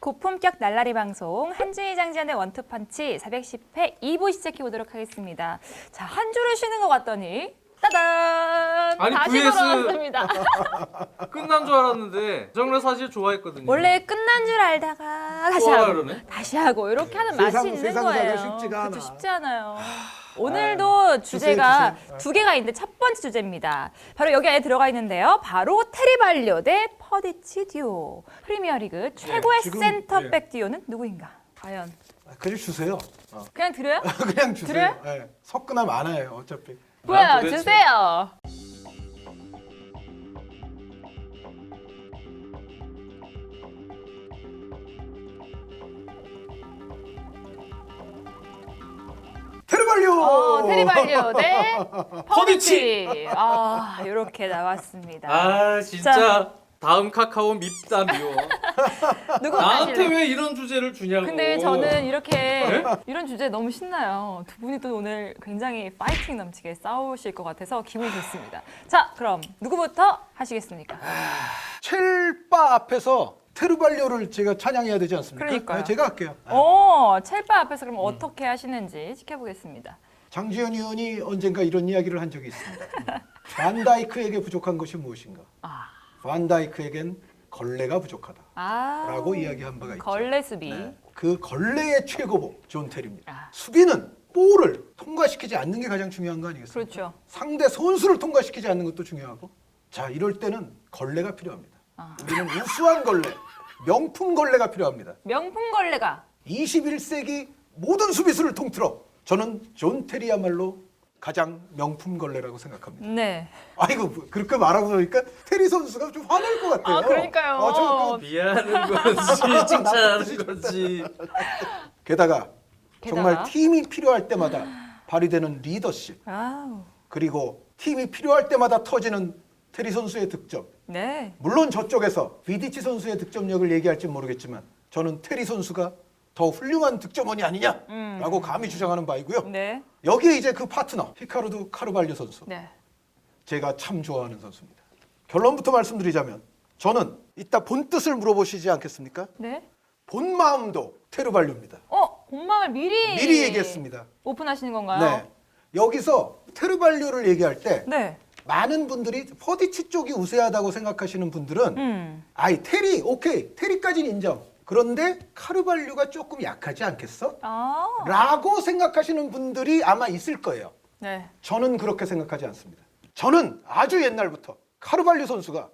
고품격 날라리 방송 한주희 장지현의 원투펀치 410회 2부 시작해보도록 하겠습니다. 자, 한 주를 쉬는 것 같더니 따단! 아니, 다시 VS 돌아왔습니다. 끝난 줄 알았는데 정말 사실 좋아했거든요. 원래 끝난 줄 알다가 다시 또 하고 그러네. 다시 하고 이렇게 하는 맛이 있는 세상 거예요. 살기가 쉽지가 않아. 그렇죠, 쉽지 않아요. 오늘도 주제가 주세요. 두 개가 있는데 첫 번째 주제입니다. 바로 여기 안에 들어가 있는데요. 바로 테리발리오 대 퍼디치 듀오. 프리미어리그 최고의 지금, 센터백 듀오는 누구인가? 과연 그냥 주세요. 그냥 들어요? 그냥 주세요. 그래요? 네. 섞으나 많아요. 어차피. 보여요, 도대체- 주세요. 테르발리오. 테리발리오 대 퍼디치! 퍼디치. 아, 이렇게 나왔습니다. 아 진짜 자. 다음 카카오 밉다미워. 누구 나한테 하실래요? 왜 이런 주제를 주냐고. 근데 저는 이렇게 네? 이런 주제 너무 신나요. 두 분이 또 오늘 굉장히 파이팅 넘치게 싸우실 것 같아서 기분이 좋습니다. 자, 그럼 누구부터 하시겠습니까? 첼바 앞에서 테르발리오를 제가 찬양해야 되지 않습니까? 그러니까요. 네, 제가 할게요. 첼바 앞에서 그럼 어떻게 하시는지 지켜보겠습니다. 장지현 의원이 언젠가 이런 이야기를 한 적이 있습니다. 반다이크에게 부족한 것이 무엇인가? 아, 반다이크에겐 걸레가 부족하다. 라고 이야기한 바가 있죠. 걸레 수비. 네. 그 걸레의 최고봉 존 테리입니다. 아. 수비는 볼을 통과시키지 않는 게 가장 중요한 거 아니겠습니까? 그렇죠. 상대 선수를 통과시키지 않는 것도 중요하고, 자, 이럴 때는 걸레가 필요합니다. 우리는 우수한 걸레, 명품 걸레가 필요합니다. 명품 걸레가 21세기 모든 수비수를 통틀어 저는 존 테리야말로 가장 명품 걸레라고 생각합니다. 네. 아이고, 그렇게 말하고 보니까 테리 선수가 좀 화날 것 같아요. 아, 그러니까요. 저 미안한 거지, 칭찬하는 거지. 게다가 정말 게다가? 팀이 필요할 때마다 발휘되는 리더십, 아우. 그리고 팀이 필요할 때마다 터지는 테리 선수의 득점. 네. 물론 저쪽에서 비디치 선수의 득점력을 얘기할지 모르겠지만 저는 테리 선수가 더 훌륭한 득점원이 아니냐라고 감히 주장하는 바이고요. 네. 여기에 이제 그 파트너 히카루도 카르발료 선수, 네. 제가 참 좋아하는 선수입니다. 결론부터 말씀드리자면 저는 이따 본 뜻을 물어보시지 않겠습니까? 네. 본 마음도 테르발료입니다. 본방을 미리 얘기했습니다. 오픈하시는 건가요? 네. 여기서 테르발료를 얘기할 때 네. 많은 분들이 퍼디치 쪽이 우세하다고 생각하시는 분들은 아이 테리 오케이 테리까지는 인정. 그런데 카르발료가 조금 약하지 않겠어? 아. 라고 생각하시는 분들이 아마 있을 거예요. 네. 저는 그렇게 생각하지 않습니다. 저는 아주 옛날부터 카르발료 선수가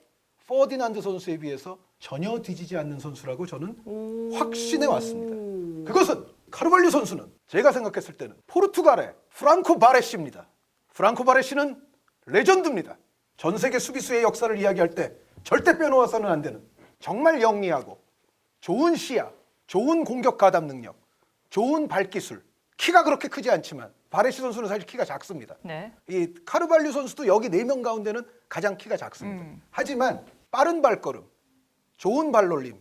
퍼디난드 선수에 비해서 전혀 뒤지지 않는 선수라고 저는 확신해 왔습니다. 그것은 카르발료 선수는 제가 생각했을 때는 포르투갈의 프랑코 바레시입니다. 프랑코 바레시는 레전드입니다. 전 세계 수비수의 역사를 이야기할 때 절대 빼놓아서는 안 되는, 정말 영리하고 좋은 시야, 좋은 공격 가담 능력, 좋은 발기술, 키가 그렇게 크지 않지만 바레시 선수는 사실 키가 작습니다. 네. 이 카르발류 선수도 여기 4명 가운데는 가장 키가 작습니다. 하지만 빠른 발걸음, 좋은 발놀림,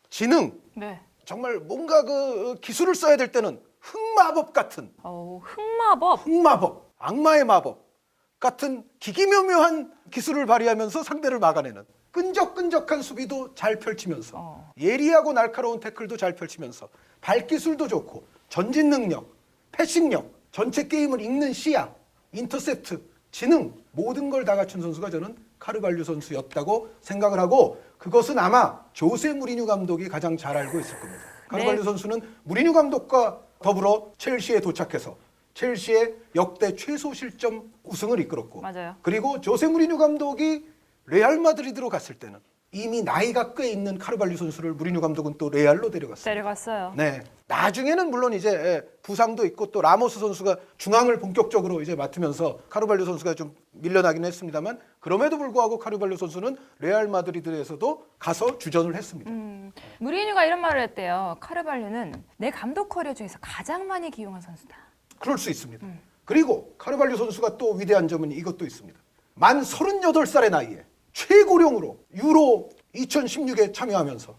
지능, 네. 정말 뭔가 그 기술을 써야 될 때는 흑마법 같은, 흑마법. 흑마법, 악마의 마법 같은 기기묘묘한 기술을 발휘하면서 상대를 막아내는, 끈적끈적한 수비도 잘 펼치면서 예리하고 날카로운 태클도 잘 펼치면서 발기술도 좋고 전진 능력, 패싱력, 전체 게임을 읽는 시야, 인터셉트, 지능, 모든 걸 다 갖춘 선수가 저는 카르발류 선수였다고 생각을 하고, 그것은 아마 조세 무리뉴 감독이 가장 잘 알고 있을 겁니다. 카르발류 네. 선수는 무리뉴 감독과 더불어 첼시에 도착해서 첼시의 역대 최소 실점 우승을 이끌었고, 맞아요. 그리고 조세 무리뉴 감독이 레알 마드리드로 갔을 때는 이미 나이가 꽤 있는 카르발류 선수를 무리뉴 감독은 또 레알로 데려갔습니다. 데려갔어요. 네. 나중에는 물론 이제 부상도 있고 또 라모스 선수가 중앙을 본격적으로 이제 맡으면서 카르발류 선수가 좀 밀려나긴 했습니다만, 그럼에도 불구하고 카르발류 선수는 레알 마드리드에서도 가서 주전을 했습니다. 무리뉴가 이런 말을 했대요. 카르발료는 내 감독 커리어 중에서 가장 많이 기용한 선수다. 그럴 수 있습니다. 그리고 카르발류 선수가 또 위대한 점은 이것도 있습니다. 만 38살의 나이에 최고령으로 유로 2016에 참여하면서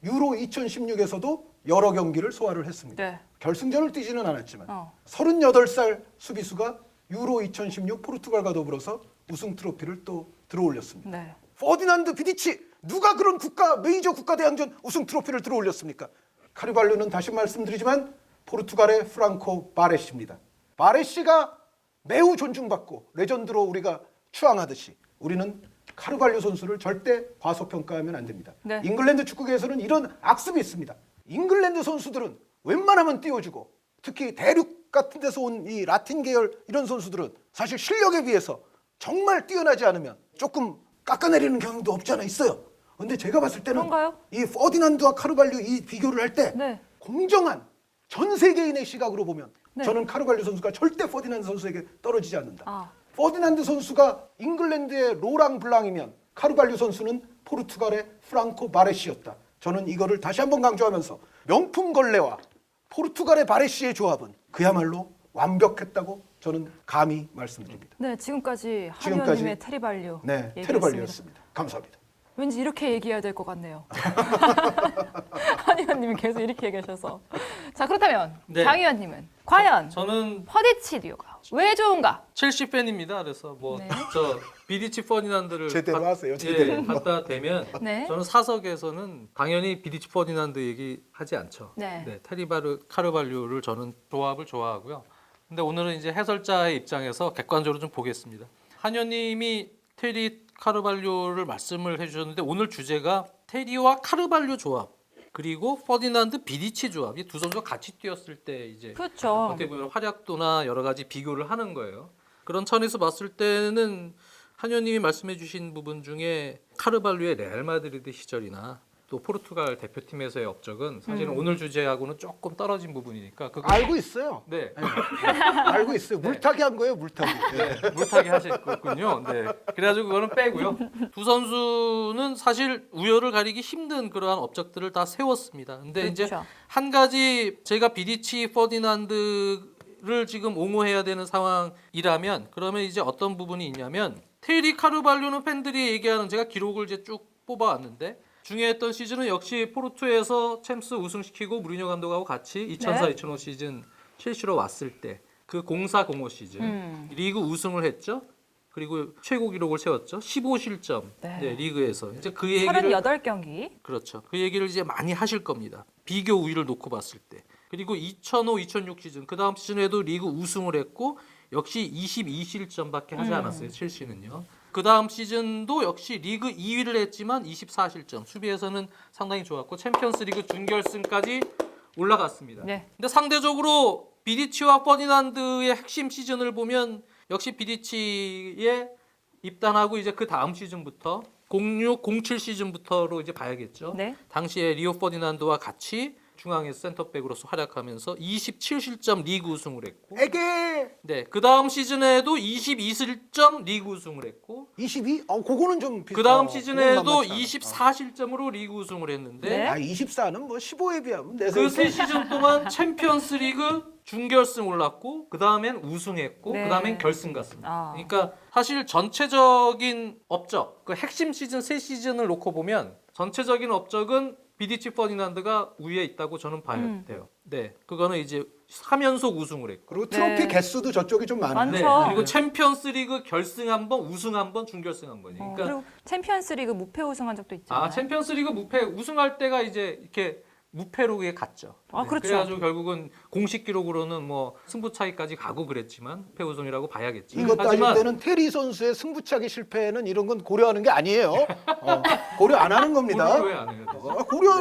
유로 2016에서도 여러 경기를 소화를 했습니다. 네. 결승전을 뛰지는 않았지만 38살 수비수가 유로 2016 포르투갈과 더불어서 우승 트로피를 또 들어올렸습니다. 네. 퍼디난드 비디치 누가 그런 메이저 국가대항전 우승 트로피를 들어올렸습니까? 카르발료는 다시 말씀드리지만 포르투갈의 프랑코 바레시입니다. 바레시가 매우 존중받고 레전드로 우리가 추앙하듯이 우리는 카르발료 선수를 절대 과소평가하면 안 됩니다. 네. 잉글랜드 축구계에서는 이런 악습이 있습니다. 잉글랜드 선수들은 웬만하면 띄워주고 특히 대륙 같은 데서 온 이 라틴 계열 이런 선수들은 사실 실력에 비해서 정말 뛰어나지 않으면 조금 깎아내리는 경향도 없지 않아 있어요. 근데 제가 봤을 때는 그런가요? 이 퍼디난드와 카르발료 이 비교를 할 때 네. 공정한 전 세계인의 시각으로 보면 네. 저는 카르발료 선수가 절대 퍼디난드 선수에게 떨어지지 않는다. 아. 퍼디난드 선수가 잉글랜드의 로랑 블랑이면 카르발료 선수는 포르투갈의 프랑코 바레시였다. 저는 이거를 다시 한번 강조하면서 명품 걸레와 포르투갈의 바레시의 조합은 그야말로 완벽했다고 저는 감히 말씀드립니다. 네, 지금까지 지금까지 한의원님의 테리발류. 네, 얘기였습니다. 테르발리오였습니다. 감사합니다. 왠지 이렇게 얘기해야 될 것 같네요. 한의원님이 계속 이렇게 얘기하셔서. 자, 그렇다면 네. 장 의원님은 과연 저는 퍼디치디오가 왜 좋은가? 첼시 팬입니다. 그래서 뭐 네. 저 비디치 퍼디난드를 제대로 하세요, 예, 제대로. 갖다 대면 네. 저는 사석에서는 당연히 비디치 퍼디난드 얘기하지 않죠. 네. 카르발료를 저는 조합을 좋아하고요. 근데 오늘은 이제 해설자의 입장에서 객관적으로 좀 보겠습니다. 한현님이 테리 카르발료를 말씀을 해주셨는데 오늘 주제가 테리와 카르발료 조합 그리고 퍼디난드 비디치 조합 이 두 선수가 같이 뛰었을 때 이제 그렇죠. 어떻게 보면 활약도나 여러 가지 비교를 하는 거예요. 그런 차원에서 봤을 때는 한현님이 말씀해주신 부분 중에 카르발료의 레알 마드리드 시절이나 또 포르투갈 대표팀에서의 업적은 사실은 오늘 주제하고는 조금 떨어진 부분이니까 그거 알고 있어요. 네. 알고 있어요. 물타기 한 거예요, 물타기. 네, 물타기 하셨군요. 네. 그래가지고 그거는 빼고요. 두 선수는 사실 우열을 가리기 힘든 그러한 업적들을 다 세웠습니다. 근데 이제 그렇죠. 한 가지 제가 비디치 퍼디난드를 지금 옹호해야 되는 상황이라면 그러면 이제 어떤 부분이 있냐면 테리 카르발료는 팬들이 얘기하는 제가 기록을 이제 쭉 뽑아왔는데 중요했던 시즌은 역시 포르투에서 챔스 우승시키고 무리뉴 감독하고 같이 2004-2005 시즌 첼시로 왔을 때 그 04-05 시즌 리그 우승을 했죠. 그리고 최고 기록을 세웠죠. 15실점 네. 리그에서 이제 그 얘기를 38경기. 그렇죠. 그 얘기를 이제 많이 하실 겁니다. 비교 우위를 놓고 봤을 때. 그리고 2005-2006 시즌 그 다음 시즌에도 리그 우승을 했고 역시 22실점밖에 하지 않았어요. 첼시는요. 그 다음 시즌도 역시 리그 2위를 했지만 24실점. 수비에서는 상당히 좋았고 챔피언스리그 준결승까지 올라갔습니다. 네. 근데 상대적으로 비디치와 퍼디난드의 핵심 시즌을 보면 역시 비디치에 입단하고 이제 그 다음 시즌부터 06-07 시즌부터로 이제 봐야겠죠. 네. 당시에 리오 퍼디난드와 같이 중앙에서 센터백으로서 활약하면서 27실점 리그 우승을 했고 에게 네, 그 다음 시즌에도 22실점 리그 우승을 했고 22? 그거는 좀 그 다음 그건 시즌에도 만만치 않아. 24실점으로 리그 우승을 했는데 네. 24는 뭐 15에 비하면 그 세 시즌 동안 챔피언스리그 준결승 올랐고 그 다음엔 우승했고 네. 그 다음엔 결승 갔습니다. 아. 그러니까 사실 전체적인 업적, 그 핵심 시즌 세 시즌을 놓고 보면 전체적인 업적은 비디치 퍼디난드가 우위에 있다고 저는 봐야 돼요. 네, 그거는 이제 3연속 우승을 했고. 그리고 트로피 네. 개수도 저쪽이 좀 많아요. 네, 많죠. 그리고 챔피언스리그 결승 한 번, 우승 한 번, 준결승 한 번이. 그러니까 그리고 챔피언스리그 무패 우승한 적도 있잖아요. 챔피언스리그 무패 우승할 때가 이제 이렇게 무패로 그게 갔죠. 아, 그렇죠. 그래가지고 결국은 공식 기록으로는 뭐 승부 차이까지 가고 그랬지만 무패 우승이라고 봐야겠지. 이것 따질 때는 테리 선수의 승부차기 실패는 이런 건 고려하는 게 아니에요. 고려 안 하는 겁니다. 왜안 해요?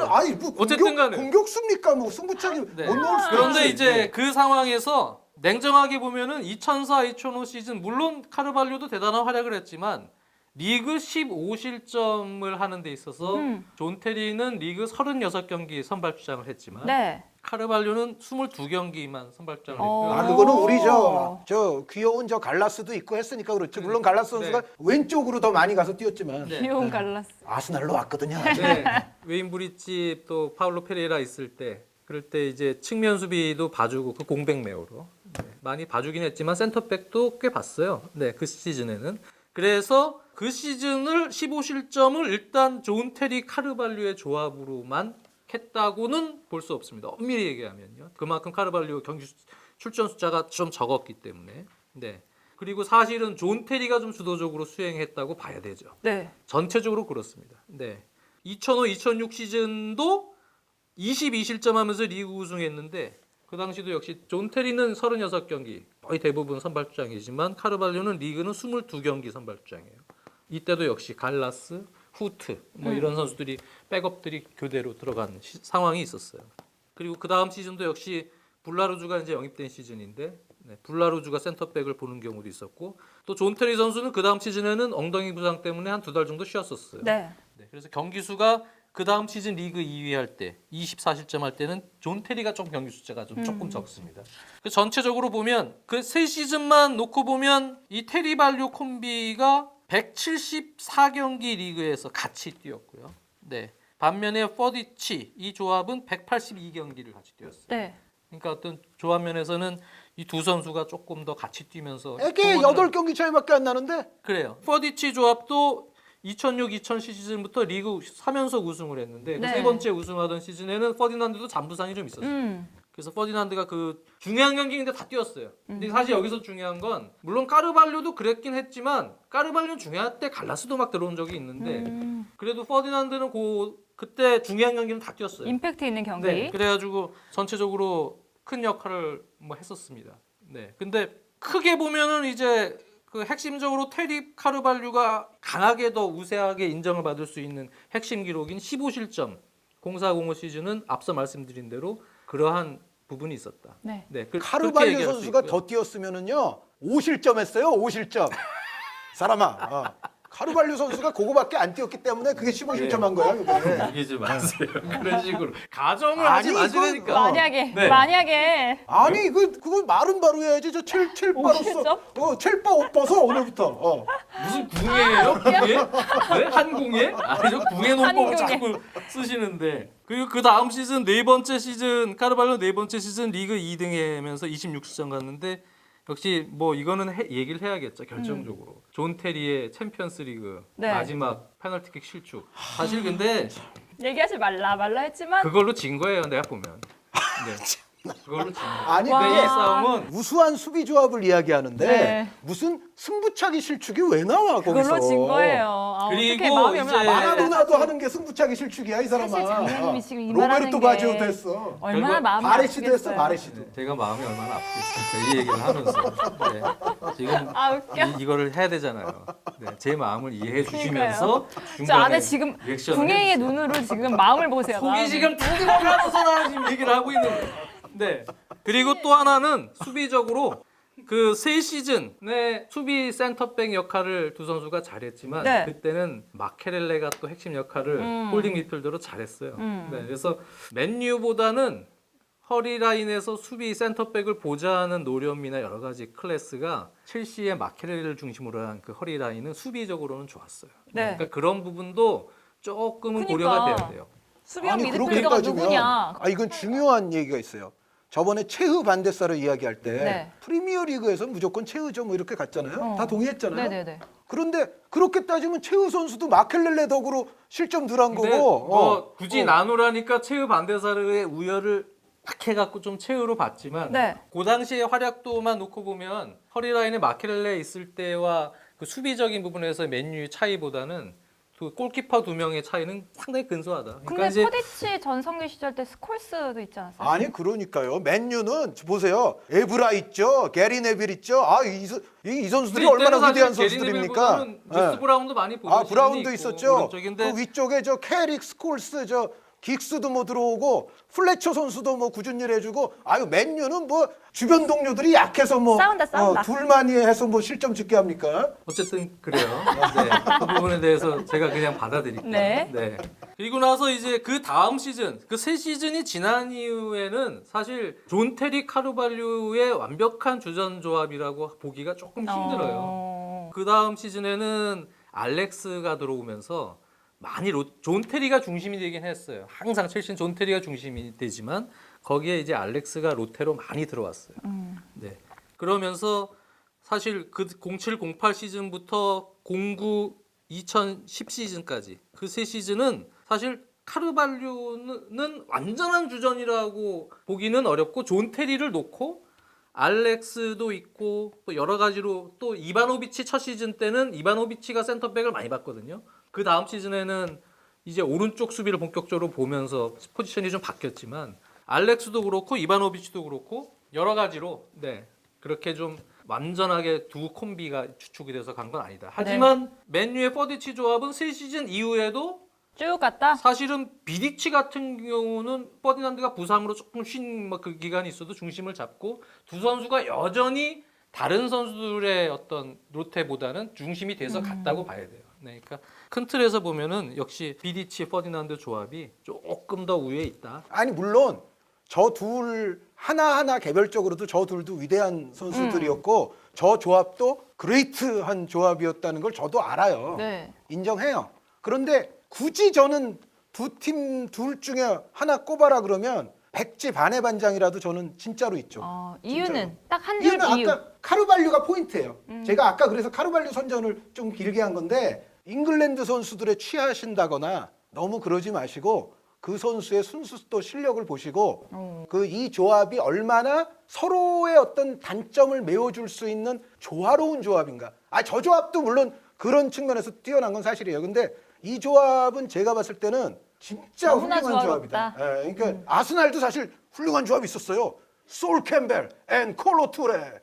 아니 뭐 어쨌든 간에. 공격수입니까? 뭐 승부차기 네. 못 넣을 수도 그런데 있지. 이제 그 상황에서 냉정하게 보면은 2004-2005 시즌 물론 카르발료도 대단한 활약을 했지만 리그 15실점을 하는 데 있어서 존 테리는 리그 36경기 선발 출장을 했지만 네. 카르발료는 22경기만 선발 출장을 했고요. 아 그거는 우리 저 귀여운 저 갈라스도 있고 했으니까 그렇죠. 물론 갈라스 선수가 네. 왼쪽으로 더 많이 가서 뛰었지만 네. 귀여운 갈라스. 아스날로 왔거든요. 네. 웨인 브리치 또 파울로 페레이라 있을 때 그럴 때 이제 측면 수비도 봐주고 그 공백 매우로 많이 봐주긴 했지만 센터백도 꽤 봤어요. 네, 그 시즌에는. 그래서 그 시즌을 15실점을 일단 존 테리 카르발료의 조합으로만 했다고는 볼 수 없습니다. 엄밀히 얘기하면요. 그만큼 카르발료 경기 출전 숫자가 좀 적었기 때문에. 네. 그리고 사실은 존 테리가 좀 주도적으로 수행했다고 봐야 되죠. 네. 전체적으로 그렇습니다. 네. 2005-2006 시즌도 22실점하면서 리그 우승했는데 그 당시도 역시 존 테리는 36경기 거의 대부분 선발주장이지만 카르발료는 리그는 22경기 선발주장이에요. 이때도 역시 갈라스, 후트 뭐 이런 선수들이 백업들이 교대로 들어간 상황이 있었어요. 그리고 그 다음 시즌도 역시 블라루주가 이제 영입된 시즌인데 블라루주가 센터백을 보는 경우도 있었고 또 존 테리 선수는 그 다음 시즌에는 엉덩이 부상 때문에 한 2달 정도 쉬었었어요. 네. 그래서 경기 수가 그 다음 시즌 리그 2위 할 때 24실점 할 때는 존 테리가 좀 경기 숫자가 좀 조금 적습니다. 그 전체적으로 보면 그 세 시즌만 놓고 보면 이 테리 발류 콤비가 174경기 리그에서 같이 뛰었고요. 네. 반면에 퍼디치 이 조합은 182경기를 같이 뛰었어요. 네. 그러니까 어떤 조합 면에서는 이 두 선수가 조금 더 같이 뛰면서 이게 8경기 차이밖에 안 나는데 그래요. 퍼디치 조합도 2006-2007 시즌부터 리그 3연속 우승을 했는데 네. 그 세 번째 우승하던 시즌에는 퍼디난드도 잠부상이 좀 있었어요. 그래서 퍼디난드가 그 중요한 경기인데 다 뛰었어요. 근데 사실 여기서 중요한 건 물론 까르발료도 그랬긴 했지만 까르발료는 중요할 때 갈라스도 막 들어온 적이 있는데 그래도 퍼디난드는 그때 중요한 경기는 다 뛰었어요. 임팩트 있는 경기. 네, 그래가지고 전체적으로 큰 역할을 뭐 했었습니다. 네, 근데 크게 보면은 이제 그 핵심적으로 테리 카르발류가 강하게 더 우세하게 인정을 받을 수 있는 핵심 기록인 15실점 04-05 시즌은 앞서 말씀드린 대로 그러한 부분이 있었다. 네. 네, 카르발류 선수가 더 뛰었으면은요 5실점 했어요. 5실점. 사람아. 카르발류 선수가 그거밖에 안 뛰었기 때문에 그게 15실점 한 거야. 그게. 얘기하지 마세요. 그런 식으로 가정을 아니, 하지 마시니까. 만약에 네. 만약에 아니 그거 말은 바로 해야지. 저 첼바로서 50점? 첼바 옷 벗어 오늘부터. 무슨 궁예예요? 궁예? 네? 한궁예? 아니죠. 궁예 논법을 한궁예. 자꾸 쓰시는데 그리고 그 다음 시즌 네 번째 시즌 카르발로 네 번째 시즌 리그 2등하면서 26실점 갔는데 역시 뭐 이거는 얘기를 해야겠죠. 결정적으로 존 테리의 챔피언스 리그 네. 마지막 페널티킥 실축. 사실 근데 얘기하지 말라 했지만 그걸로 진 거예요. 내가 보면. 네. 그걸로 진 거예요. 아니 와. 근데 이 그게 싸움은 우수한 수비 조합을 이야기하는데 네. 무슨 승부차기 실축이 왜 나와 거기서? 그걸로 진 거예요. 아, 그리고 어떻게 마음이 이제 얼마나 마라도나도 하는 게 승부차기 실축이야 이 사람아. 사실 장모님이 지금 이 말하는 로베르토 게 바지오도 했어. 얼마나 결국 마음이 바레시도 했어. 아프겠어요. 바레시도. 제가 마음이 얼마나 아프겠습니까? 이 얘기를 하면서 네. 지금 아 웃겨. 이거를 해야 되잖아요. 네. 제 마음을 이해해 주시면서 저 안에 지금 리액션을 궁예의 해주세요. 눈으로 지금 마음을 보세요. 속이 마음을. 지금 두근거리면서 나 지금 얘기를 하고 있는 거예요. 네. 그리고 또 하나는 수비적으로 그 세 시즌의 수비 센터백 역할을 두 선수가 잘했지만 네. 그때는 마케렐레가 또 핵심 역할을 홀딩 미드필더로 잘했어요. 네. 그래서 맨유보다는 허리 라인에서 수비 센터백을 보좌하는 노련미나 여러 가지 클래스가 첼시의 마케렐레를 중심으로 한 그 허리 라인은 수비적으로는 좋았어요. 네. 그러니까 그런 부분도 조금은 그러니까. 고려가 돼야 돼요. 수비형 아니 그렇게 미드필더가 따지면 누구냐? 이건 중요한 얘기가 있어요. 저번에 체흐 반데사를 이야기할 때 네. 프리미어 리그에서 무조건 체흐죠 뭐 이렇게 갔잖아요. 다 동의했잖아요. 네네네. 그런데 그렇게 따지면 체흐 선수도 마켈렐레 덕으로 실점 덜한 근데 거고. 뭐 굳이 나누라니까 체흐 반데사르의 우열을 딱 해갖고 좀 체흐로 봤지만 네. 그 당시의 활약도만 놓고 보면 허리라인에 마케렐레 있을 때와 그 수비적인 부분에서 맨유의 차이보다는 그 골키퍼 두 명의 차이는 상당히 근소하다. 근데 퍼디치 전성기 시절 때 스콜스도 있지 않았어요? 아니 그러니까요. 맨유는 보세요. 에브라 있죠. 게리 네빌 있죠. 이 선수들이 얼마나 위대한 선수들입니까? 루스 네. 브라운도 많이 보고 브라운도 있었죠. 오른쪽인데 그 위쪽에 저 캐릭 스콜스 저 긱스도 뭐 들어오고 플래처 선수도 뭐 꾸준히 해주고 맨유는 뭐 주변 동료들이 약해서 뭐 싸운다. 둘만이 해서 뭐 실점 짓게 합니까? 어쨌든 그래요. 네. 그 부분에 대해서 제가 그냥 받아들일게요. 네. 그리고 나서 이제 그 다음 시즌, 그 세 시즌이 지난 이후에는 사실 존 테리 카르발류의 완벽한 주전 조합이라고 보기가 조금 힘들어요. 그 다음 시즌에는 알렉스가 들어오면서 많이 존 테리가 중심이 되긴 했어요. 항상 첼시는 존 테리가 중심이 되지만 거기에 이제 알렉스가 로테로 많이 들어왔어요. 네. 그러면서 사실 그 07-08 시즌부터 09-2010 시즌까지 그 세 시즌은 사실 카르발류는 완전한 주전이라고 보기는 어렵고 존 테리를 놓고 알렉스도 있고 또 여러 가지로 또 이바노비치 첫 시즌 때는 이바노비치가 센터백을 많이 봤거든요. 그 다음 시즌에는 이제 오른쪽 수비를 본격적으로 보면서 포지션이 좀 바뀌었지만 알렉스도 그렇고 이바노비치도 그렇고 여러 가지로 네 그렇게 좀 완전하게 두 콤비가 주축이 돼서 간 건 아니다. 하지만 맨유의 퍼디치 조합은 새 시즌 이후에도 쭉 갔다. 사실은 비디치 같은 경우는 퍼디난드가 부상으로 조금 쉰 그 기간이 있어도 중심을 잡고 두 선수가 여전히 다른 선수들의 어떤 로테보다는 중심이 돼서 갔다고 봐야 돼요. 네, 그러니까 큰 틀에서 보면은 역시 비디치 퍼디난드 조합이 조금 더 우위에 있다. 아니 물론 저 둘 하나하나 개별적으로도 저 둘도 위대한 선수들이었고 저 조합도 그레이트한 조합이었다는 걸 저도 알아요. 네. 인정해요. 그런데 굳이 저는 두 팀 둘 중에 하나 꼽아라 그러면 백지 반의 반장이라도 저는 진짜로 있죠. 이유는 딱 한 줄 이유는 이유. 아까 카르발류가 포인트예요. 제가 아까 그래서 카르발류 선전을 좀 길게 한 건데 잉글랜드 선수들에 취하신다거나 너무 그러지 마시고 그 선수의 순수도 실력을 보시고 그 이 조합이 얼마나 서로의 어떤 단점을 메워줄 수 있는 조화로운 조합인가. 저 조합도 물론 그런 측면에서 뛰어난 건 사실이에요. 근데 이 조합은 제가 봤을 때는 진짜 너무나 훌륭한 조화롭다. 조합이다. 예, 그러니까 아스날도 사실 훌륭한 조합이 있었어요. 솔 캠벨 앤 콜로 투레.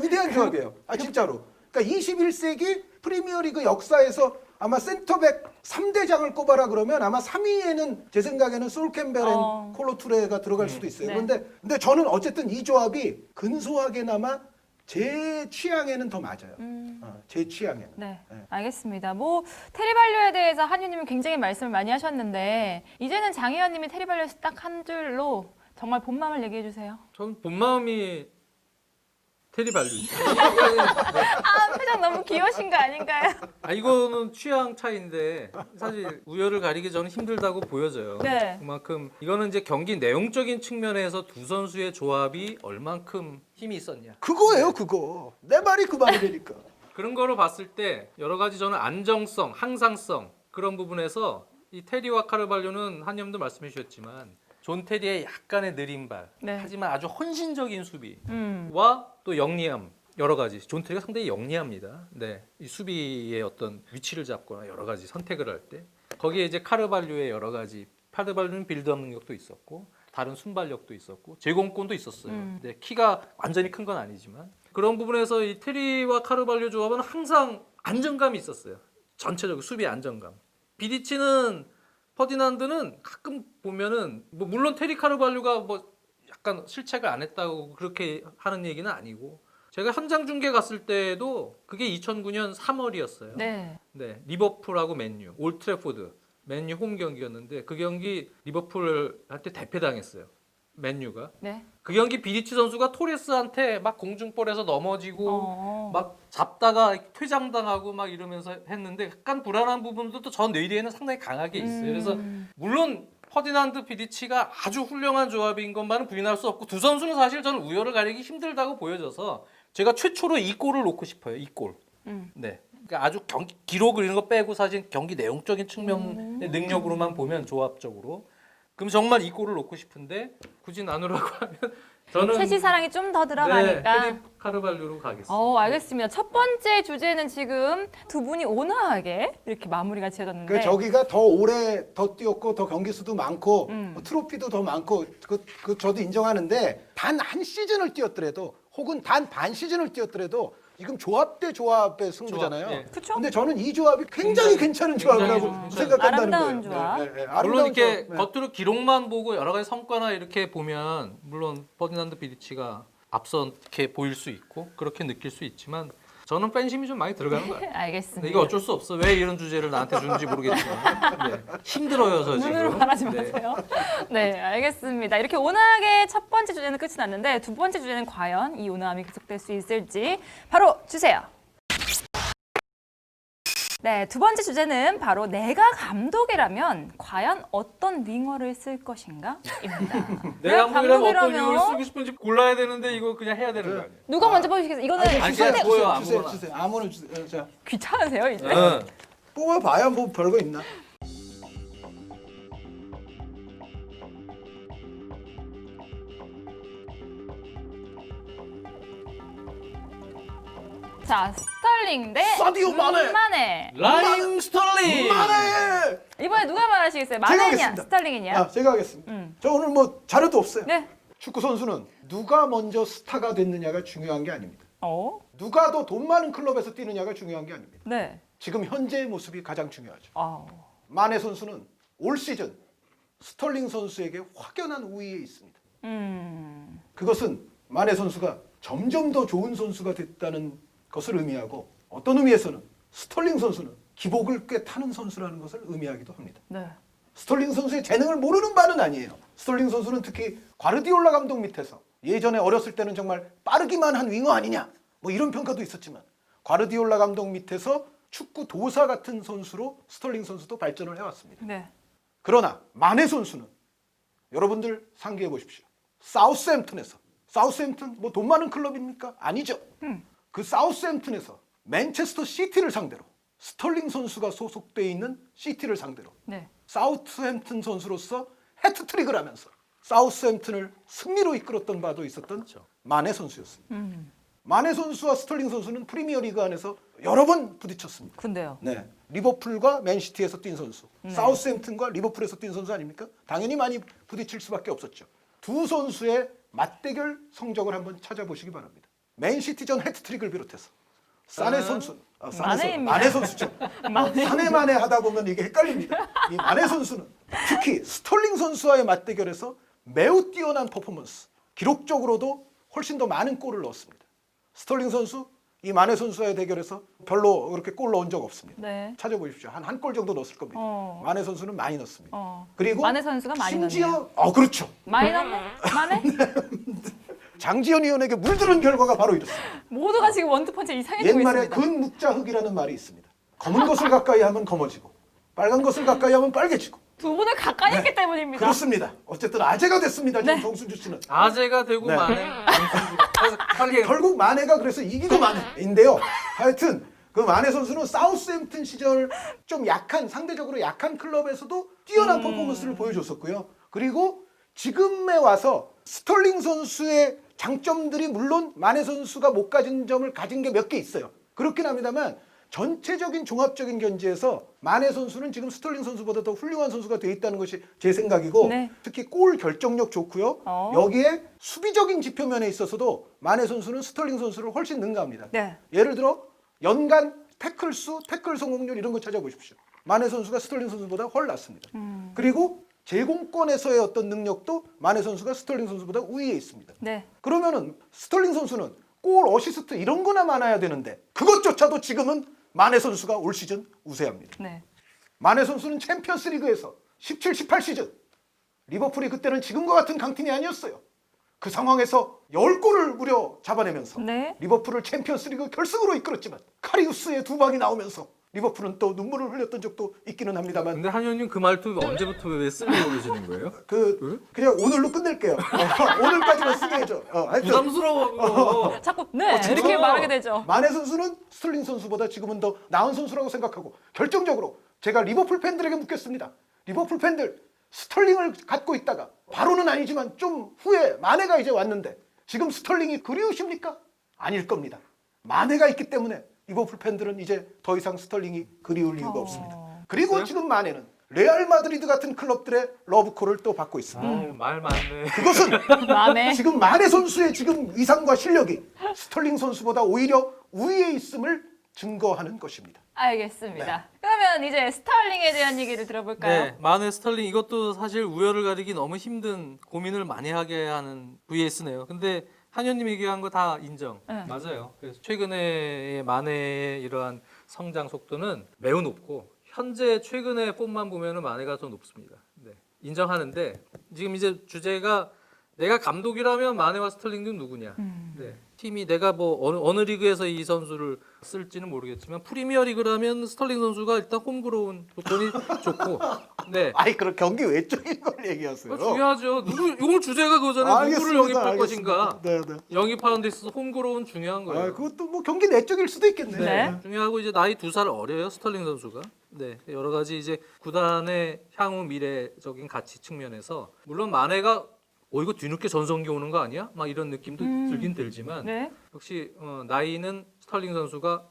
위대한 조합이에요. 진짜로. 그러니까 21세기 프리미어리그 역사에서 아마 센터백 3대장을 꼽아라 그러면 아마 3위에는 제 생각에는 솔 캠벨 앤 콜로 투레가 들어갈 수도 있어요. 네. 근데 저는 어쨌든 이 조합이 근소하게나마 제 취향에는 더 맞아요. 제 취향에는. 네, 네. 알겠습니다. 뭐 테리발류에 대해서 한유님은 굉장히 말씀을 많이 하셨는데 이제는 장혜연님이 테리발류에서 딱 한 줄로 정말 본마음을 얘기해 주세요. 전 본마음이 테리발류죠. 표정 너무 귀여우신 거 아닌가요? 이거는 취향 차이인데 사실 우열을 가리기 저는 힘들다고 보여져요. 네. 그만큼 이거는 이제 경기 내용적인 측면에서 두 선수의 조합이 얼만큼 힘이 있었냐. 그거예요, 그거. 내 말이 그 말이니까. 그런 거로 봤을 때 여러 가지 저는 안정성, 항상성 그런 부분에서 이 테리와 카르발료는 한님도 말씀해 주셨지만 존 테리의 약간의 느린 발, 네. 하지만 아주 헌신적인 수비와 또 영리함 여러 가지. 존 테리가 상당히 영리합니다. 네, 이 수비의 어떤 위치를 잡거나 여러 가지 선택을 할 때 거기에 이제 카르발료의 여러 가지 카르발료는 빌드업 능력도 있었고 다른 순발력도 있었고 제공권도 있었어요. 네, 키가 완전히 큰 건 아니지만 그런 부분에서 이 테리와 카르발료 조합은 항상 안정감이 있었어요. 전체적으로 수비 안정감. 비디치는 퍼디난드는 가끔 보면은 뭐 물론 테리 카르발류가 뭐 약간 실책을 안 했다고 그렇게 하는 얘기는 아니고 제가 현장 중계 갔을 때도 그게 2009년 3월이었어요. 네. 네, 리버풀하고 맨유, 올트래포드 맨유 홈 경기였는데 그 경기 리버풀 할 때 대패당했어요. 맨유가. 네. 그 경기 비디치 선수가 토레스한테 막 공중볼에서 넘어지고 막 잡다가 퇴장당하고 막 이러면서 했는데 약간 불안한 부분도 또 전 뇌리에는 상당히 강하게 있어요. 그래서 물론 퍼디난드 비디치가 아주 훌륭한 조합인 것만은 부인할 수 없고 두 선수는 사실 저는 우열을 가리기 힘들다고 보여져서 제가 최초로 이 골을 놓고 싶어요. 이 골. 네. 그러니까 아주 경기 기록을 이런 거 빼고 사실 경기 내용적인 측면의 능력으로만 보면 조합적으로 그럼 정말 이 골을 놓고 싶은데 굳이 나누라고 하면 저는 채시 사랑이 좀 더 네, 들어가니까. 테리 카르발류로 가겠습니다. 알겠습니다. 첫 번째 주제는 지금 두 분이 온화하게 이렇게 마무리가 지어졌는데. 그 저기가 더 오래 더 뛰었고 더 경기 수도 많고 트로피도 더 많고 그 저도 인정하는데 단 한 시즌을 뛰었더라도 혹은 단 반 시즌을 뛰었더라도 지금 조합 대 조합의 승부잖아요. 조합, 예. 그쵸? 근데 저는 이 조합이 굉장히 괜찮은 조합이라고 굉장히 생각한다는 아름다운 거예요. 조합. 네, 네, 네. 물론 아름다운 이렇게 조합. 네. 겉으로 기록만 보고 여러 가지 성과나 이렇게 보면 물론 퍼디난드 비디치가 앞서 이렇게 보일 수 있고 그렇게 느낄 수 있지만 저는 팬심이 좀 많이 들어가는 거 같아요. 알겠습니다. 근데 이게 어쩔 수 없어. 왜 이런 주제를 나한테 주는지 모르겠지만 네. 힘들어요, 저 지금. 눈으로 말하지 네. 마세요. 네, 알겠습니다. 이렇게 온화하게 첫 번째 주제는 끝이 났는데 두 번째 주제는 과연 이 온화함이 계속될 수 있을지 바로 주세요. 네, 두 번째 주제는 바로 내가 감독이라면 과연 어떤 윙어를 쓸 것인가입니다. 내가 감독이라면 어떤 이유를 쓰고 싶은지 골라야 되는데 이거 그냥 해야 되는 거 아니에요? 누가 먼저 뽑으시겠어요? 이거는 아니, 선택 그냥 보여. 주세요, 아무거나. 주세요. 아무나 주세요. 자, 귀찮으세요 이제? 응. 뽑아봐야 뭐 별거 있나? 자, 스털링 대 사디오 마네. 마네. 라임 스털링. 마네. 이번에 누가 말하시겠어요? 제가 마네냐, 하겠습니다. 스털링이냐? 제가 하겠습니다. 저 오늘 뭐 자료도 없어요. 네. 축구 선수는 누가 먼저 스타가 됐느냐가 중요한 게 아닙니다. 누가 더 돈 많은 클럽에서 뛰느냐가 중요한 게 아닙니다. 네. 지금 현재의 모습이 가장 중요하죠. 아. 마네 선수는 올 시즌 스털링 선수에게 확연한 우위에 있습니다. 그것은 마네 선수가 점점 더 좋은 선수가 됐다는 것을 의미하고 어떤 의미에서는 스털링 선수는 기복을 꽤 타는 선수라는 것을 의미하기도 합니다. 네. 스털링 선수의 재능을 모르는 바는 아니에요. 스털링 선수는 특히 과르디올라 감독 밑에서 예전에 어렸을 때는 정말 빠르기만 한 윙어 아니냐 뭐 이런 평가도 있었지만 과르디올라 감독 밑에서 축구 도사 같은 선수로 스털링 선수도 발전을 해왔습니다. 네. 그러나 마네 선수는 여러분들 상기해 보십시오. 사우스햄튼에서 사우스햄튼 뭐 돈 많은 클럽입니까? 아니죠. 그 사우스햄튼에서 맨체스터 시티를 상대로 스털링 선수가 소속돼 있는 시티를 상대로 네. 사우스햄튼 선수로서 해트트릭을 하면서 사우스햄튼을 승리로 이끌었던 바도 있었던 마네 선수였습니다. 마네 선수와 스털링 선수는 프리미어리그 안에서 여러 번 부딪혔습니다. 근데요. 네, 리버풀과 맨시티에서 뛴 선수, 사우스햄튼과 리버풀에서 뛴 선수 아닙니까? 당연히 많이 부딪힐 수밖에 없었죠. 두 선수의 맞대결 성적을 한번 찾아보시기 바랍니다. 맨시티전 해트트릭을 비롯해서 사네 선수, 마네입니다. 마네 선수죠. 사네마네 하다 보면 이게 헷갈립니다. 이 마네 선수는 특히 스털링 선수와의 맞대결에서 매우 뛰어난 퍼포먼스, 기록적으로도 훨씬 더 많은 골을 넣었습니다. 스털링 선수, 이 마네 선수와의 대결에서 별로 그렇게 골 넣은 적 없습니다. 네. 찾아보십시오. 한 골 정도 넣었을 겁니다. 마네 선수는 많이 넣습니다. 그리고 마네 선수가 많이 심지어 그렇죠. 많이 넣네? 마네? 장지현 의원에게 물들은 결과가 바로 이렇습니다. 모두가 지금 원투펀치 이상해지고 옛말에 있습니다. 근묵자흑이라는 말이 있습니다. 검은 것을 가까이 하면 검어지고 빨간 것을 가까이 하면 빨개지고. 두 분을 가까이 했기 때문입니다. 그렇습니다. 어쨌든 아재가 됐습니다. 지금 네. 정순주 씨는. 아재가 되고 네. 마네. 스털링. 결국 마네가 그래서 이기고 마네인데요. 하여튼 그 마네 선수는 사우스햄튼 시절 좀 상대적으로 약한 클럽에서도 뛰어난 퍼포먼스를 보여줬었고요. 그리고 지금에 와서 스털링 선수의 장점들이 물론 마네 선수가 못 가진 점을 가진 게 몇 개 있어요. 그렇긴 합니다만 전체적인 종합적인 견지에서 마네 선수는 지금 스털링 선수보다 더 훌륭한 선수가 돼 있다는 것이 제 생각이고 네. 특히 골 결정력 좋고요. 여기에 수비적인 지표면에 있어서도 마네 선수는 스털링 선수를 훨씬 능가합니다. 네. 예를 들어 연간 태클 수, 태클 성공률 이런 거 찾아보십시오. 마네 선수가 스털링 선수보다 훨 낫습니다. 그리고 제공권에서의 어떤 능력도 마네 선수가 스털링 선수보다 우위에 있습니다. 네. 그러면은 스털링 선수는 골, 어시스트 이런 거나 많아야 되는데 그것조차도 지금은 마네 선수가 올 시즌 우세합니다. 네. 마네 선수는 챔피언스 리그에서 17, 18 시즌 리버풀이 그때는 지금과 같은 강팀이 아니었어요. 그 상황에서 10골을 무려 잡아내면서 네. 리버풀을 챔피언스 리그 결승으로 이끌었지만 카리우스의 두 방이 나오면서 리버풀은 또 눈물을 흘렸던 적도 있기는 합니다만 근데 한 의원님 그 말투 언제부터 왜 쓰고 계시는 거예요? 그냥 오늘로 끝낼게요. 오늘까지만 쓰게 해줘. 하여튼 부담스러워. 자꾸 네 진짜? 이렇게 말하게 되죠. 마네 선수는 스털링 선수보다 지금은 더 나은 선수라고 생각하고 결정적으로 제가 리버풀 팬들에게 묻겠습니다. 리버풀 팬들 스털링을 갖고 있다가 바로는 아니지만 좀 후에 마네가 이제 왔는데 지금 스털링이 그리우십니까? 아닐 겁니다. 마네가 있기 때문에 리버풀 팬들은 이제 더 이상 스털링이 그리울 이유가 없습니다. 그리고 지금 마네는 레알 마드리드 같은 클럽들의 러브콜을 또 받고 있습니다. 말 많네. 그것은 마네. 지금 마네 선수의 지금 위상과 실력이 스털링 선수보다 오히려 우위에 있음을 증거하는 것입니다. 알겠습니다. 그러면 이제 스털링에 대한 얘기를 들어볼까요? 네, 마네 스털링 이것도 사실 우열을 가리기 너무 힘든 고민을 많이 하게 하는 VS네요. 근데 한현님 얘기한 거 다 인정. 네. 맞아요. 그래서 최근에 마네의 이러한 성장 속도는 매우 높고 현재 최근의 폼만 보면은 마네가 더 높습니다. 네, 인정하는데 지금 이제 주제가 내가 감독이라면 마네와 스털링은 누구냐. 네. 팀이 내가 뭐 어느 리그에서 이 선수를 쓸지는 모르겠지만 프리미어 리그라면 스털링 선수가 일단 홈그로운 조건이 좋고. 네. 아이 그럼 경기 외적인 걸 얘기하세요. 중요하죠. 오늘 주제가 그거잖아요. 누구를 영입할 것인가. 네. 영입하는 데 있어서 홈그로운 중요한 거예요. 그것도 뭐 경기 내적일 수도 있겠네. 네. 중요하고 이제 나이 2살 어려요 스털링 선수가. 네, 여러 가지 이제 구단의 향후 미래적인 가치 측면에서 물론 마네가 이거 뒤늦게 전성기 오는 거 아니야? 막 이런 느낌도 들긴 들지만 네. 역시 나이는 스털링 선수가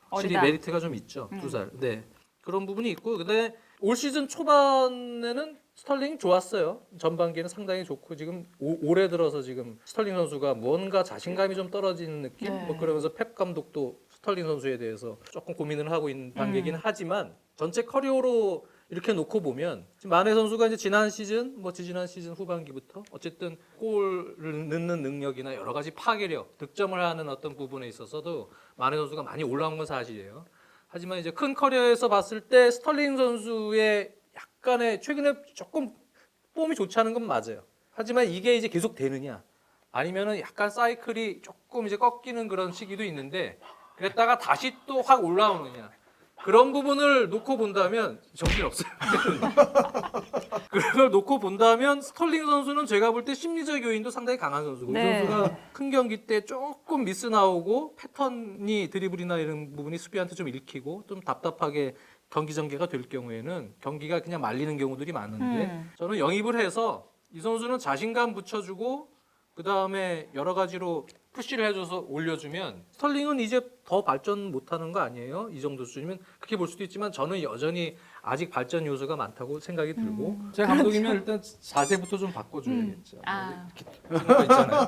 확실히 어리다. 메리트가 좀 있죠. 2살. 네. 그런 부분이 있고 근데 올 시즌 초반에는 스털링이 좋았어요. 전반기에는 상당히 좋고 지금 올해 들어서 지금 스털링 선수가 뭔가 자신감이 좀 떨어지는 느낌? 네. 뭐 그러면서 펩 감독도 스털링 선수에 대해서 조금 고민을 하고 있는 단계이긴 하지만 전체 커리어로 이렇게 놓고 보면 지금 마네 선수가 이제 지난 시즌 뭐 지지난 시즌 후반기부터 어쨌든 골을 넣는 능력이나 여러 가지 파괴력, 득점을 하는 어떤 부분에 있어서도 마네 선수가 많이 올라온 건 사실이에요. 하지만 이제 큰 커리어에서 봤을 때 스털링 선수의 약간의 최근에 조금 폼이 좋지 않은 건 맞아요. 하지만 이게 이제 계속 되느냐 아니면은 약간 사이클이 조금 이제 꺾이는 그런 시기도 있는데 그랬다가 다시 또 확 올라오느냐 그런 부분을 놓고 본다면 정신없어요. 그런 걸 놓고 본다면 스털링 선수는 제가 볼 때 심리적 요인도 상당히 강한 선수고 네. 이 선수가 큰 경기 때 조금 미스 나오고 패턴이 드리블이나 이런 부분이 수비한테 좀 읽히고 좀 답답하게 경기 전개가 될 경우에는 경기가 그냥 말리는 경우들이 많은데 저는 영입을 해서 이 선수는 자신감 붙여주고 그 다음에 여러 가지로 푸시를 해줘서 올려주면 스털링은 이제 더 발전 못하는 거 아니에요? 이 정도 수준이면 그렇게 볼 수도 있지만 저는 여전히 아직 발전 요소가 많다고 생각이 들고 제가 감독이면 일단 자세부터 좀 바꿔줘야겠죠. 아. 이런 거 있잖아요.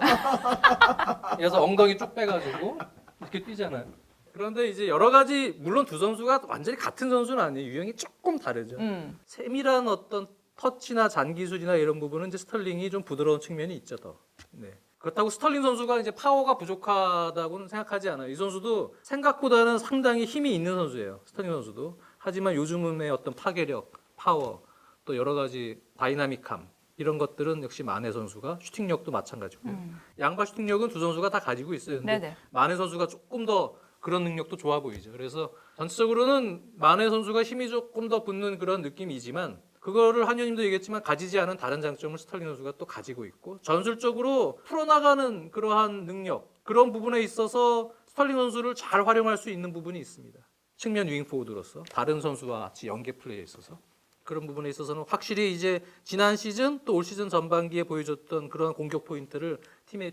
그래서 엉덩이 쭉 빼가지고 이렇게 뛰잖아요. 그런데 이제 여러 가지 물론 두 선수가 완전히 같은 선수는 아니에요. 유형이 조금 다르죠. 세밀한 어떤 터치나 잔기술이나 이런 부분은 이제 스털링이 좀 부드러운 측면이 있죠 더. 네. 그렇다고 스털링 선수가 이제 파워가 부족하다고는 생각하지 않아요. 이 선수도 생각보다는 상당히 힘이 있는 선수예요. 스털링 선수도. 하지만 요즘의 어떤 파괴력, 파워, 또 여러 가지 다이나믹함 이런 것들은 역시 마네 선수가 슈팅력도 마찬가지고요. 양발 슈팅력은 두 선수가 다 가지고 있어요. 근데 네네. 마네 선수가 조금 더 그런 능력도 좋아 보이죠. 그래서 전체적으로는 마네 선수가 힘이 조금 더 붙는 그런 느낌이지만 그거를 한 의원님도 얘기했지만 가지지 않은 다른 장점을 스털링 선수가 또 가지고 있고 전술적으로 풀어나가는 그러한 능력 그런 부분에 있어서 스털링 선수를 잘 활용할 수 있는 부분이 있습니다. 측면 윙 포워드로서 다른 선수와 같이 연계 플레이에 있어서 그런 부분에 있어서는 확실히 이제 지난 시즌 또 올 시즌 전반기에 보여줬던 그런 공격 포인트를 팀에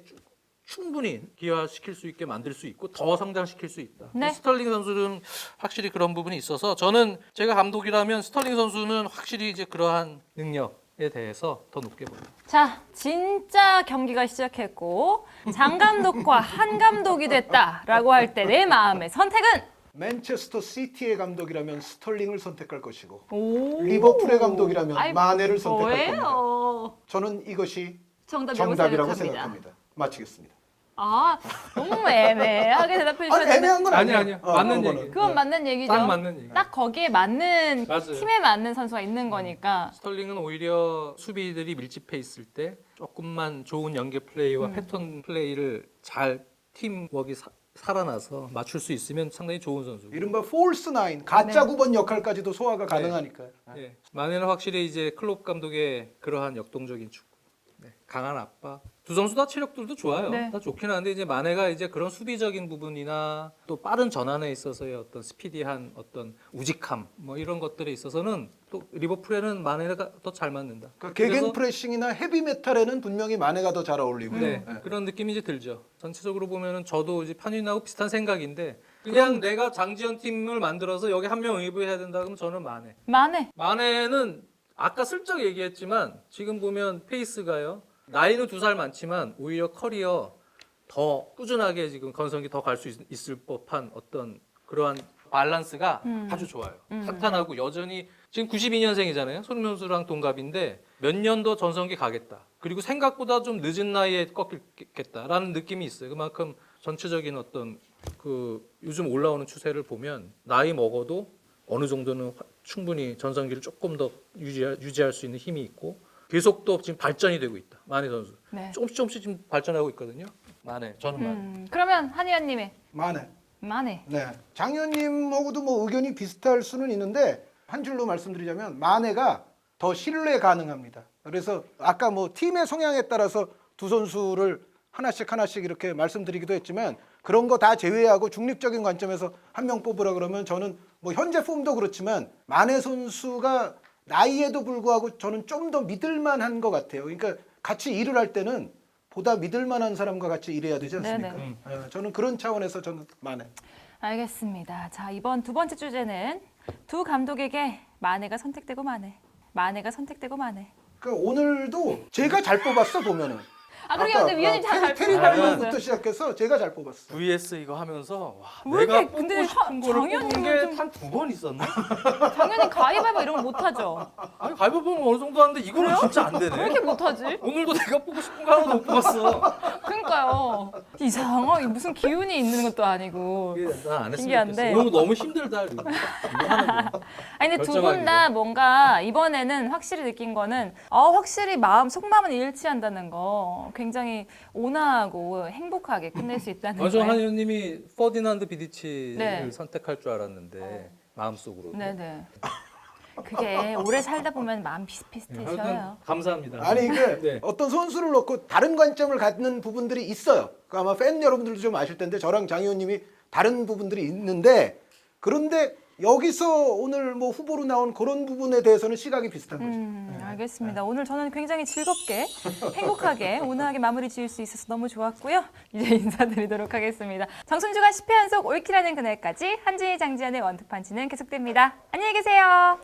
충분히 기여시킬 수 있게 만들 수 있고 더 성장시킬 수 있다. 네. 스털링 선수는 확실히 그런 부분이 있어서 저는 제가 감독이라면 스털링 선수는 확실히 이제 그러한 능력에 대해서 더 높게 봅니다. 자, 진짜 경기가 시작했고 장 감독과 한 감독이 됐다라고 할 때 내 마음의 선택은 맨체스터 시티의 감독이라면 스털링을 선택할 것이고 오. 리버풀의 감독이라면 아이, 마네를 선택할 겁니다. 뭐예요? 저는 이것이 정답이라고 정답이라고 생각합니다. 생각합니다. 마치겠습니다. 아, 너무 애매하게 대답해 아니 주셨는데 애매한 건 아니, 아니에요. 아니요. 맞는 그거는. 얘기. 그건 맞는 얘기죠. 딱 맞는 얘기. 딱 거기에 맞는 맞아요. 팀에 맞는 선수가 있는 거니까. 스털링은 오히려 수비들이 밀집해 있을 때 조금만 좋은 연계 플레이와 패턴 플레이를 잘 팀워크가 살아나서 맞출 수 있으면 상당히 좋은 선수고. 이른바 폴스 나인 가짜 네. 9번 역할까지도 소화가 가능하니까요. 네. 마네는 확실히 이제 클롭 감독의 그러한 역동적인 축구, 네. 강한 압박. 두 선수 다 체력들도 좋아요. 네. 다 좋긴 한데 이제 마네가 이제 그런 수비적인 부분이나 또 빠른 전환에 있어서의 어떤 스피디한 어떤 우직함 뭐 이런 것들에 있어서는 또 리버풀에는 마네가 더 잘 맞는다. 그러니까 개겐 프레싱이나 헤비메탈에는 분명히 마네가 더 잘 어울리고요. 네, 그런 느낌이 이제 들죠. 전체적으로 보면은 저도 이제 판유인하고 비슷한 생각인데 그냥 내가 장지현 팀을 만들어서 여기 한 명 의부해야 된다 그러면 저는 마네. 마네는 아까 슬쩍 얘기했지만 지금 보면 페이스가요. 나이는 2살 많지만 오히려 커리어 더 꾸준하게 지금 건성기 더 갈 수 있을 법한 어떤 그러한 밸런스가 아주 좋아요. 탄탄하고 여전히 지금 92년생이잖아요. 손흥민 선수랑 동갑인데 몇 년 더 전성기 가겠다. 그리고 생각보다 좀 늦은 나이에 꺾이겠다라는 느낌이 있어요. 그만큼 전체적인 어떤 그 요즘 올라오는 추세를 보면 나이 먹어도 어느 정도는 충분히 전성기를 조금 더 유지할 수 있는 힘이 있고 계속 또 지금 발전이 되고 있다. 마네 선수. 네. 조금씩 지금 발전하고 있거든요. 마네. 저는 마네. 그러면 한 의원님의 마네. 마네. 네. 장 의원님하고도 뭐 의견이 비슷할 수는 있는데 한 줄로 말씀드리자면 마네가 더 신뢰 가능합니다. 그래서 아까 뭐 팀의 성향에 따라서 두 선수를 하나씩 이렇게 말씀드리기도 했지만 그런 거 다 제외하고 중립적인 관점에서 한 명 뽑으라 그러면 저는 뭐 현재 폼도 그렇지만 마네 선수가 나이에도 불구하고 저는 좀 더 믿을만한 것 같아요. 그러니까 같이 일을 할 때는 보다 믿을 만한 사람과 같이 일해야 되지 않습니까? 네네. 저는 그런 차원에서 저는 만에. 알겠습니다. 자, 이번 두 번째 주제는 두 감독에게 만회가 선택되고 만회. 만회가 선택되고 만회. 그러니까 오늘도 제가 잘 뽑았어 보면은. 아, 그러게 근데 위원님 잘 테리 뽑았어요. 발리오부터 시작해서 제가 잘 뽑았어. VS 이거 하면서 와, 왜 내가 이렇게 근데 뽑고 싶은 거를 장현님은 뽑은 좀- 게 한 두 번 있었나? 당연히 가위바위보 이런 거 못하죠. 아니 가위바위보는 어느 정도 하는데 이거는 진짜 안 왜 되네. 이렇게 못하지? 오늘도 내가 뽑고 싶은 거 하나도 못 뽑았어. 그러니까요. 이상하 무슨 기운이 있는 것도 아니고. 난안 했으면 신기한데. 좋겠어. 오늘 너무 힘들다. 이거 하는 거. 아니 근데 두 분 결정하기가. 다 뭔가 이번에는 확실히 느낀 거는 확실히 마음 속마음은 일치한다는 거 굉장히 온화하고 행복하게 끝낼 수 있다는 맞아, 거예요. 한 의원님이 퍼디난드 비디치를 네. 선택할 줄 알았는데 마음속으로. 네네. 그게 오래 살다 보면 마음 비슷비슷해져요. 하여튼 감사합니다. 아니 이게 네. 어떤 선수를 놓고 다른 관점을 갖는 부분들이 있어요. 그러니까 아마 팬 여러분들도 좀 아실 텐데 저랑 장 의원님이 다른 부분들이 있는데 그런데 여기서 오늘 뭐 후보로 나온 그런 부분에 대해서는 시각이 비슷한 거죠. 알겠습니다. 오늘 저는 굉장히 즐겁게, 행복하게, 온화하게 마무리 지을 수 있어서 너무 좋았고요. 이제 인사드리도록 하겠습니다. 정순주가 10회 연속 올킬하는 그날까지 한지희 장지현의 원투펀치는 계속됩니다. 안녕히 계세요.